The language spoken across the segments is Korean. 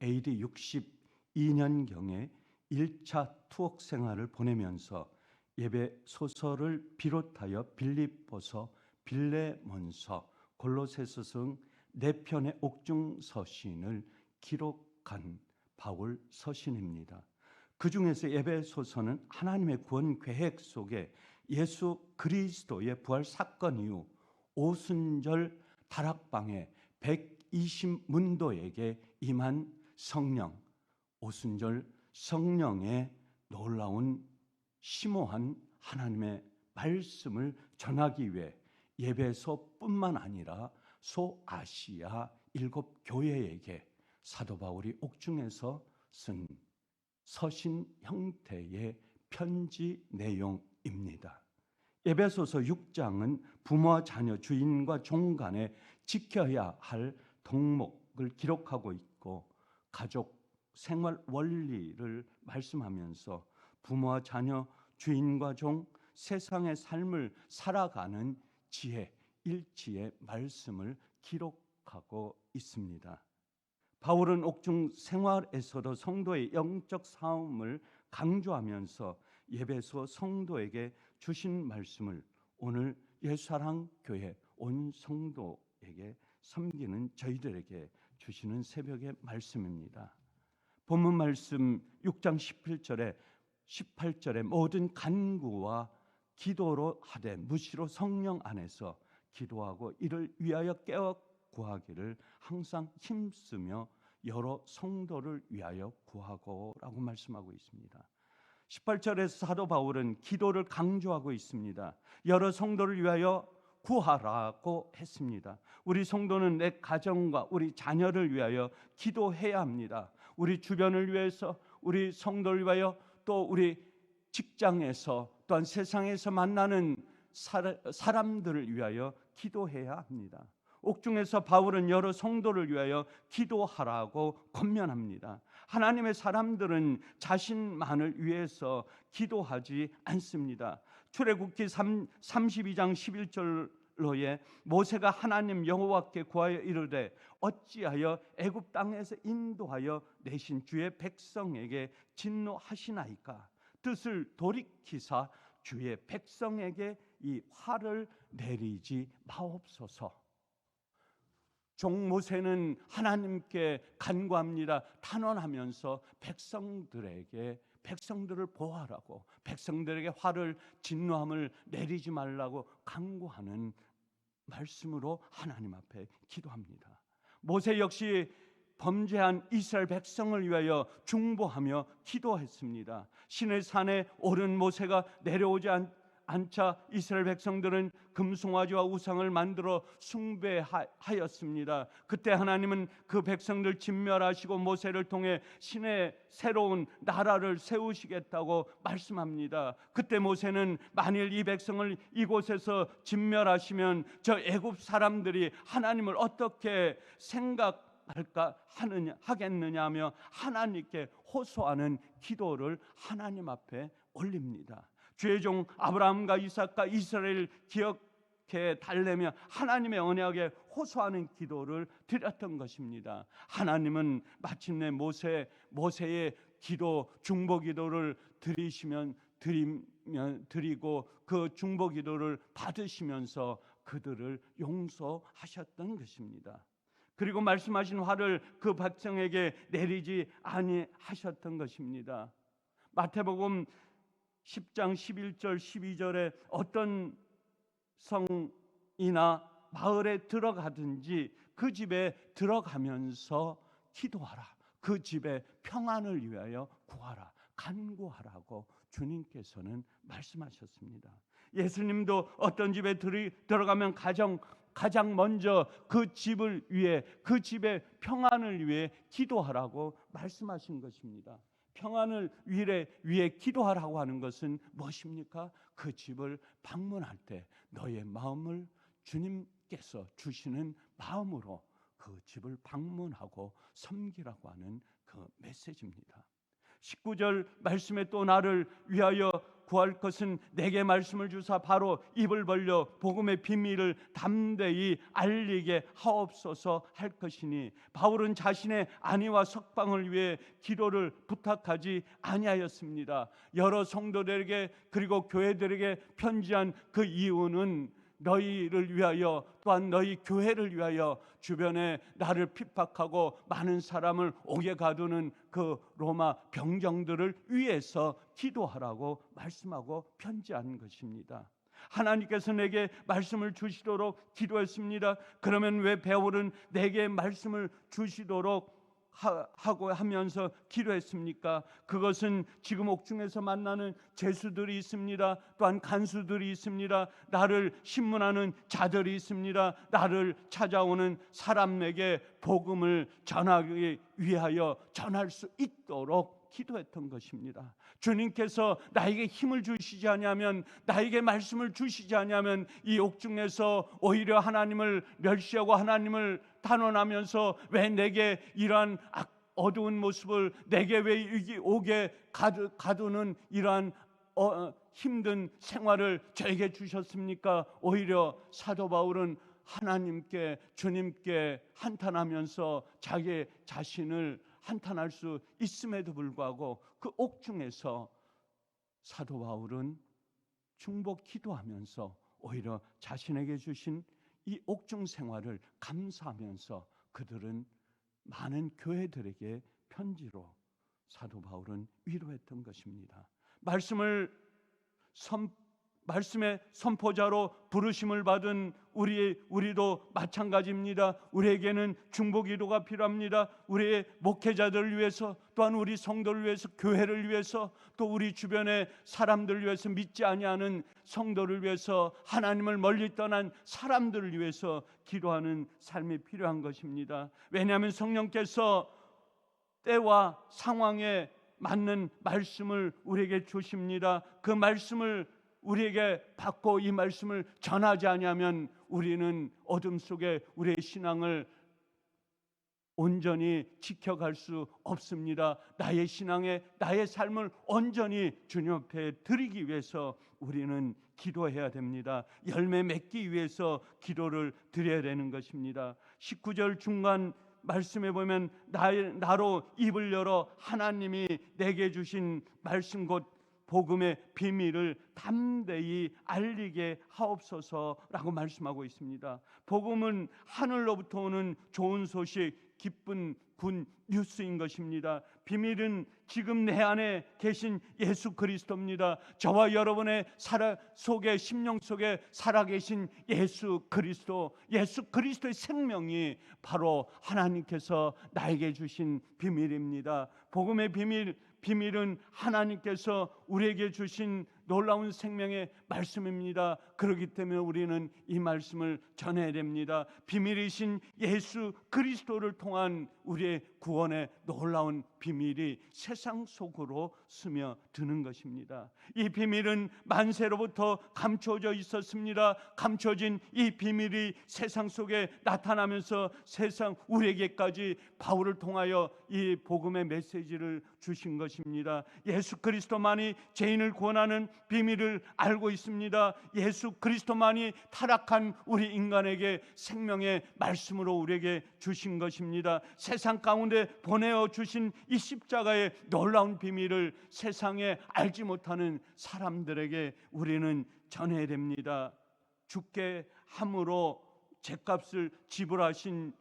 AD 62년경에 1차 투옥 생활을 보내면서 예배 소설을 비롯하여 빌립보서, 빌레몬서, 골로새서 등 4편의 옥중 서신을 기록한 바울 서신입니다. 그 중에서 에베소서는 하나님의 구원 계획 속에 예수 그리스도의 부활 사건 이후 오순절 다락방에 120문도에게 임한 성령, 오순절 성령의 놀라운 심오한 하나님의 말씀을 전하기 위해 예배소뿐만 아니라 소아시아 7교회에게 사도 바울이 옥중에서 쓴 서신 형태의 편지 내용입니다. 에베소서 6장은 부모와 자녀, 주인과 종 간에 지켜야 할 덕목을 기록하고 있고 가족 생활 원리를 말씀하면서 부모와 자녀, 주인과 종, 세상의 삶을 살아가는 지혜, 일치의 말씀을 기록하고 있습니다. 바울은 옥중 생활에서도 성도의 영적 싸움을 강조하면서 예배소 성도에게 주신 말씀을 오늘 예수사랑교회 온 성도에게 섬기는 저희들에게 주시는 새벽의 말씀입니다. 본문 말씀 6장 18절에 모든 간구와 기도로 하되 무시로 성령 안에서 기도하고 이를 위하여 깨어 구하기를 항상 힘쓰며 여러 성도를 위하여 구하고라고 말씀하고 있습니다. 18절에서 사도 바울은 기도를 강조하고 있습니다. 여러 성도를 위하여 구하라고 했습니다. 우리 성도는 내 가정과 우리 자녀를 위하여 기도해야 합니다. 우리 주변을 위해서, 우리 성도를 위하여, 또 우리 직장에서 또한 세상에서 만나는 사람들을 위하여 기도해야 합니다. 옥중에서 바울은 여러 성도를 위하여 기도하라고 권면합니다. 하나님의 사람들은 자신만을 위해서 기도하지 않습니다. 출애굽기 32장 11절로에 모세가 하나님 여호와께 구하여 이르되 어찌하여 애굽 땅에서 인도하여 내신 주의 백성에게 진노하시나이까? 뜻을 돌이키사 주의 백성에게 이 화를 내리지 마옵소서. 종 모세는 하나님께 간구합니다. 탄원하면서 백성들을 보호하라고, 백성들에게 화를, 진노함을 내리지 말라고 간구하는 말씀으로 하나님 앞에 기도합니다. 모세 역시 범죄한 이스라엘 백성을 위하여 중보하며 기도했습니다. 시내산에 오른 모세가 내려오지 않자 이스라엘 백성들은 금송아지와 우상을 만들어 숭배하였습니다. 그때 하나님은 그 백성들 진멸하시고 모세를 통해 신의 새로운 나라를 세우시겠다고 말씀합니다. 그때 모세는 만일 이 백성을 이곳에서 진멸하시면 저 애굽 사람들이 하나님을 어떻게 하겠느냐 하며 하나님께 호소하는 기도를 하나님 앞에 올립니다. 주의 종 아브라함과 이삭과 이스라엘 기억해 달래며 하나님의 언약에 호소하는 기도를 드렸던 것입니다. 하나님은 마침내 모세의 기도, 중보 기도를 드리고 그 중보 기도를 받으시면서 그들을 용서하셨던 것입니다. 그리고 말씀하신 화를 그 백성에게 내리지 아니하셨던 것입니다. 마태복음 10장 11절 12절에 어떤 성이나 마을에 들어가든지 그 집에 들어가면서 기도하라, 그 집에 평안을 위하여 구하라, 간구하라고 주님께서는 말씀하셨습니다. 예수님도 어떤 집에 들어가면 가장 먼저 그 집을 위해, 그 집의 평안을 위해 기도하라고 말씀하신 것입니다. 평안을 위해 기도하라고 하는 것은 무엇입니까? 그 집을 방문할 때 너의 마음을 주님께서 주시는 마음으로 그 집을 방문하고 섬기라고 하는 그 메시지입니다. 19절 말씀에 또 나를 위하여 구할 것은 내게 말씀을 주사 바로 입을 벌려 복음의 비밀을 담대히 알리게 하옵소서 할 것이니, 바울은 자신의 안위와 석방을 위해 기도를 부탁하지 아니하였습니다. 여러 성도들에게 그리고 교회들에게 편지한 그 이유는 너희를 위하여, 또한 너희 교회를 위하여 주변에 나를 핍박하고 많은 사람을 옥에 가두는 그 로마 병정들을 위해서 기도하라고 말씀하고 편지한 것입니다. 하나님께서 내게 말씀을 주시도록 기도했습니다. 그러면 왜 바울은 내게 말씀을 주시도록 하고 하면서 기도했습니까? 그것은 지금 옥중에서 만나는 죄수들이 있습니다. 또한 간수들이 있습니다. 나를 신문하는 자들이 있습니다. 나를 찾아오는 사람에게 복음을 전하기 위하여 전할 수 있도록 기도했던 것입니다. 주님께서 나에게 힘을 주시지 않으면, 나에게 말씀을 주시지 않으면 이 옥중에서 오히려 하나님을 멸시하고 하나님을 단언하면서 왜 내게 이러한 어두운 모습을, 내게 왜 이 옥에 가두는 이러한 힘든 생활을 저에게 주셨습니까? 오히려 사도 바울은 하나님께, 주님께 한탄하면서 자기 자신을 한탄할 수 있음에도 불구하고 그 옥중에서 사도 바울은 중보 기도하면서 오히려 자신에게 주신 이 옥중 생활을 감사하면서 그들은 많은 교회들에게 편지로 사도 바울은 위로했던 것입니다. 말씀의 선포자로 부르심을 받은 우리도 마찬가지입니다. 우리에게는 중보기도가 필요합니다. 우리의 목회자들을 위해서, 또한 우리 성도를 위해서, 교회를 위해서, 또 우리 주변의 사람들을 위해서, 믿지 아니하는 성도를 위해서, 하나님을 멀리 떠난 사람들을 위해서 기도하는 삶이 필요한 것입니다. 왜냐하면 성령께서 때와 상황에 맞는 말씀을 우리에게 주십니다. 그 말씀을 우리에게 받고 이 말씀을 전하지 아니하면 우리는 어둠 속에 우리의 신앙을 온전히 지켜갈 수 없습니다. 나의 신앙에, 나의 삶을 온전히 주님 앞에 드리기 위해서 우리는 기도해야 됩니다. 열매 맺기 위해서 기도를 드려야 되는 것입니다. 19절 중간 말씀에 보면 나로 입을 열어 하나님이 내게 주신 말씀 곧 복음의 비밀을 담대히 알리게 하옵소서라고 말씀하고 있습니다. 복음은 하늘로부터 오는 좋은 소식, 기쁜 굿 뉴스인 것입니다. 비밀은 지금 내 안에 계신 예수 그리스도입니다. 저와 여러분의 심령 속에 살아계신 예수 그리스도의 생명이 바로 하나님께서 나에게 주신 비밀입니다. 복음의 비밀은 하나님께서 우리에게 주신 놀라운 생명의 말씀입니다. 그렇기 때문에 우리는 이 말씀을 전해야 됩니다. 비밀이신 예수 그리스도를 통한 우리의 구원의 놀라운 비밀이 세상 속으로 스며드는 것입니다. 이 비밀은 만세로부터 감춰져 있었습니다. 감춰진 이 비밀이 세상 속에 나타나면서 세상 우리에게까지 바울을 통하여 이 복음의 메시지를 주신 것입니다. 예수 그리스도만이 죄인을 구원하는 비밀을 알고 있습니다. 예수 그리스도만이 타락한 우리 인간에게 생명의 말씀으로 우리에게 주신 것입니다. 세상 가운데 보내어 주신 이 십자가의 놀라운 비밀을 세상에 알지 못하는 사람들에게 우리는 전해야 됩니다. 죽게 함으로 죄값을 지불하신,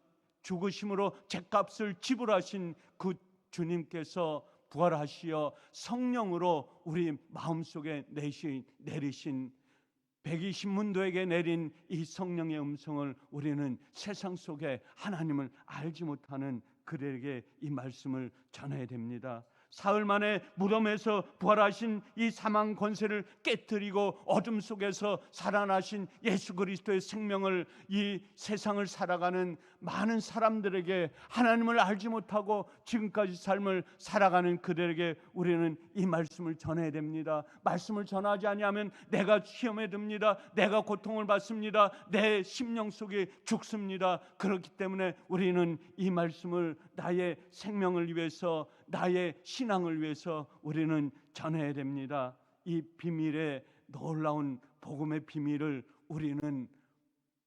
죽으심으로 죄값을 지불하신 그 주님께서 부활하시어 성령으로 우리 마음속에 내리신 120문도에게 내린 이 성령의 음성을 우리는 세상 속에 하나님을 알지 못하는 그들에게 이 말씀을 전해야 됩니다. 사흘 만에 무덤에서 부활하신 이 사망 권세를 깨뜨리고 어둠 속에서 살아나신 예수 그리스도의 생명을 이 세상을 살아가는 많은 사람들에게, 하나님을 알지 못하고 지금까지 삶을 살아가는 그들에게 우리는 이 말씀을 전해야 됩니다. 말씀을 전하지 아니하면 내가 시험에 듭니다. 내가 고통을 받습니다. 내 심령 속에 죽습니다. 그렇기 때문에 우리는 이 말씀을 나의 생명을 위해서, 나의 신앙을 위해서 우리는 전해야 됩니다. 이 비밀의 놀라운 복음의 비밀을 우리는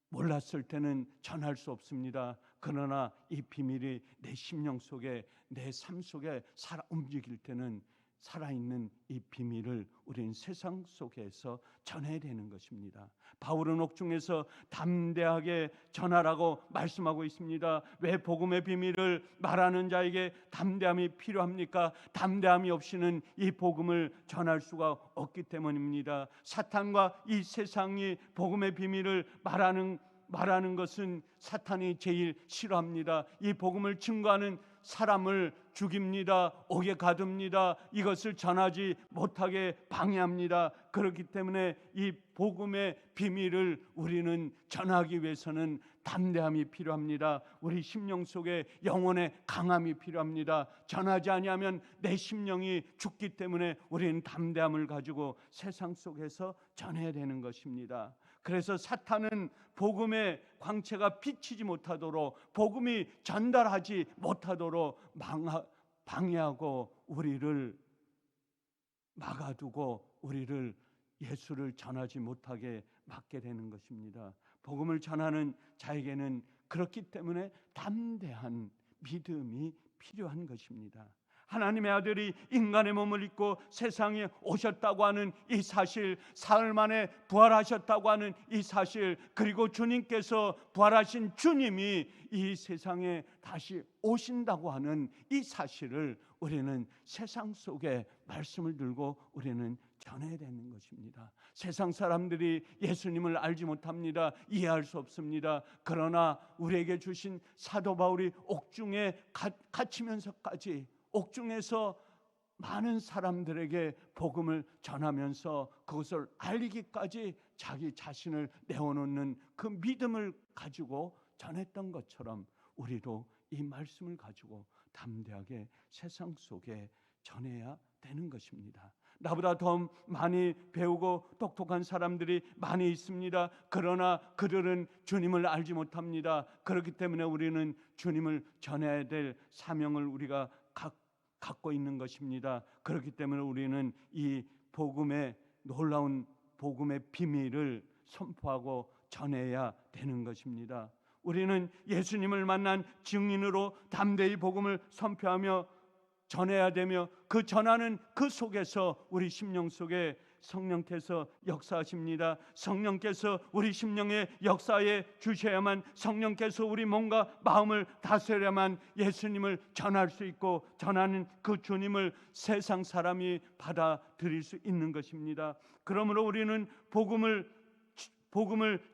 몰랐을 때는 전할 수 없습니다. 그러나 이 비밀이 내 심령 속에, 내 삶 속에 움직일 때는 살아있는 이 비밀을 우리는 세상 속에서 전해야 되는 것입니다. 바울은 옥중에서 담대하게 전하라고 말씀하고 있습니다. 왜 복음의 비밀을 말하는 자에게 담대함이 필요합니까? 담대함이 없이는 이 복음을 전할 수가 없기 때문입니다. 사탄과 이 세상이 복음의 비밀을 말하는 것은 사탄이 제일 싫어합니다. 이 복음을 증거하는 사람을 죽입니다. 옥에 가둡니다. 이것을 전하지 못하게 방해합니다. 그렇기 때문에 이 복음의 비밀을 우리는 전하기 위해서는 담대함이 필요합니다. 우리 심령 속에 영혼의 강함이 필요합니다. 전하지 아니하면 내 심령이 죽기 때문에 우리는 담대함을 가지고 세상 속에서 전해야 되는 것입니다. 그래서 사탄은 복음의 광채가 비치지 못하도록, 복음이 전달하지 못하도록 방해하고 우리를 막아두고 우리를 예수를 전하지 못하게 막게 되는 것입니다. 복음을 전하는 자에게는 그렇기 때문에 담대한 믿음이 필요한 것입니다. 하나님의 아들이 인간의 몸을 입고 세상에 오셨다고 하는 이 사실, 사흘 만에 부활하셨다고 하는 이 사실, 그리고 주님께서 부활하신 주님이 이 세상에 다시 오신다고 하는 이 사실을 우리는 세상 속에 말씀을 들고 우리는 전해야 되는 것입니다. 세상 사람들이 예수님을 알지 못합니다. 이해할 수 없습니다. 그러나 우리에게 주신 사도 바울이 옥중에 갇히면서까지, 옥중에서 많은 사람들에게 복음을 전하면서 그것을 알리기까지 자기 자신을 내어놓는 그 믿음을 가지고 전했던 것처럼 우리도 이 말씀을 가지고 담대하게 세상 속에 전해야 되는 것입니다. 나보다 더 많이 배우고 똑똑한 사람들이 많이 있습니다. 그러나 그들은 주님을 알지 못합니다. 그렇기 때문에 우리는 주님을 전해야 될 사명을 우리가 갖고 있는 것입니다. 그렇기 때문에 우리는 이 복음의 놀라운 복음의 비밀을 선포하고 전해야 되는 것입니다. 우리는 예수님을 만난 증인으로 담대히 복음을 선포하며 전해야 되며, 그 전하는 그 속에서 우리 심령 속에 성령께서 역사하십니다. 성령께서 우리 심령에 역사해 주셔야만, 성령께서 우리 몸과 마음을 다스려야만 예수님을 전할 수 있고, 전하는 그 주님을 세상 사람이 받아들일 수 있는 것입니다. 그러므로 우리는 복음을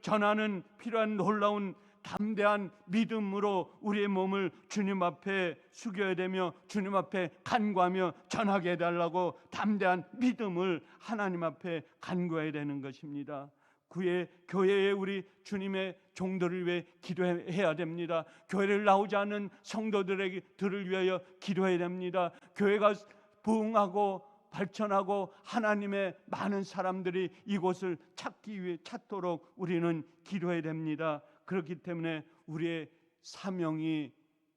전하는 필요한 놀라운 담대한 믿음으로 우리의 몸을 주님 앞에 숙여야 되며, 주님 앞에 간구하며 전하게 해달라고 담대한 믿음을 하나님 앞에 간구해야 되는 것입니다. 교회에 우리 주님의 종들을 위해 기도해야 됩니다. 교회를 나오지 않는 성도들을 위하여 기도해야 됩니다. 교회가 부흥하고 발전하고 하나님의 많은 사람들이 이곳을 찾도록 우리는 기도해야 됩니다. 그렇기 때문에 우리의 사명이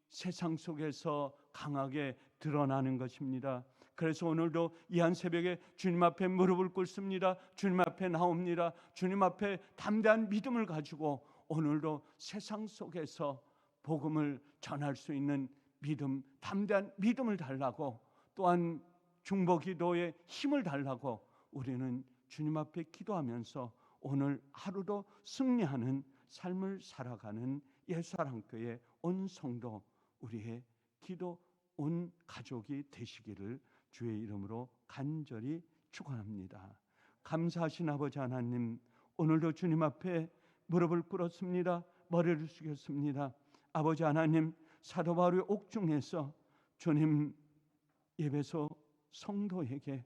세상 속에서 강하게 드러나는 것입니다. 그래서 오늘도 이 한 새벽에 주님 앞에 무릎을 꿇습니다. 주님 앞에 나옵니다. 주님 앞에 담대한 믿음을 가지고 오늘도 세상 속에서 복음을 전할 수 있는 믿음, 담대한 믿음을 달라고, 또한 중보기도의 힘을 달라고 우리는 주님 앞에 기도하면서 오늘 하루도 승리하는 삶을 살아가는 예수사랑교회 온 성도, 우리의 기도 온 가족이 되시기를 주의 이름으로 간절히 축원합니다. 감사하신 아버지 하나님, 오늘도 주님 앞에 무릎을 꿇었습니다. 머리를 숙였습니다. 아버지 하나님, 사도 바울의 옥중에서 주님 예배소 성도에게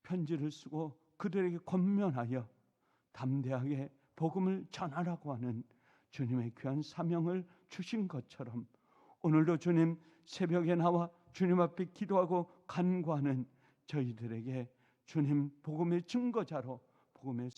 편지를 쓰고 그들에게 권면하여 담대하게 복음을 전하라고 하는 주님의 귀한 사명을 주신 것처럼, 오늘도 주님 새벽에 나와 주님 앞에 기도하고 간구하는 저희들에게 주님 복음의 증거자로, 복음의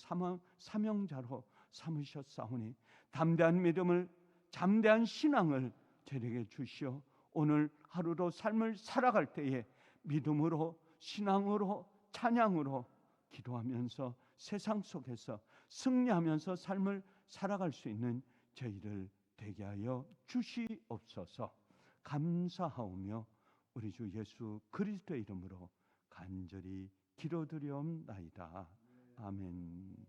사명자로 삼으셨사오니 담대한 믿음을, 담대한 신앙을 저에게 주시어 오늘 하루도 삶을 살아갈 때에 믿음으로, 신앙으로, 찬양으로 기도하면서 세상 속에서 승리하면서 삶을 살아갈 수 있는 저희를 되게 하여 주시옵소서. 감사하오며 우리 주 예수 그리스도의 이름으로 간절히 기도드리옵나이다. 아멘.